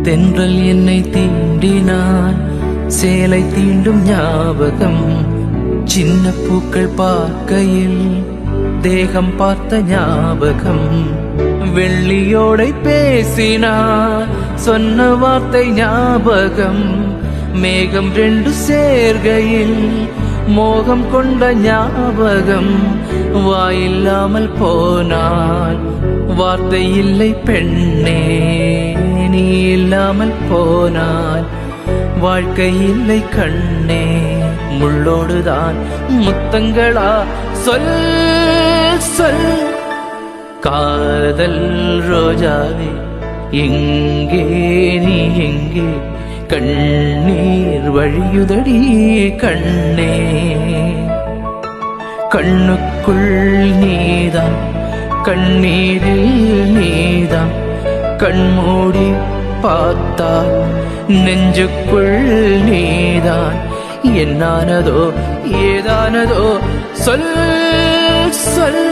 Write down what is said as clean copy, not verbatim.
தென்றல் என்னை தீண்டினான், சேலை தீண்டும் ஞாபகம். சின்ன பூக்கள் பார்க்கையில் தேகம் பார்த்த ஞாபகம். வெள்ளியோடை பேசினார், சொன்ன வார்த்தை ஞாபகம். மேகம் ரெண்டு சேர்கையில் மோகம் கொண்ட ஞாபகம். வாயில்லாமல் போனால் வார்த்தை இல்லை பெண்ணே, நீ இல்லாமல் போனால் வாழ்க்கை இல்லை கண்ணே. முள்ளோடுதான் முத்தங்களா, சொல் சொல். காதல் ரோஜாவே எங்கே நீ எங்கே, கண்ணீர் வழியுதடி கண்ணே. கண்ணுக்குள் நீதான், கண்ணீரில் நீதான். கண்மூடி பார்த்தால் நெஞ்சுக்குள் நீதான். என்னானதோ ஏதானதோ சொல் சொல்.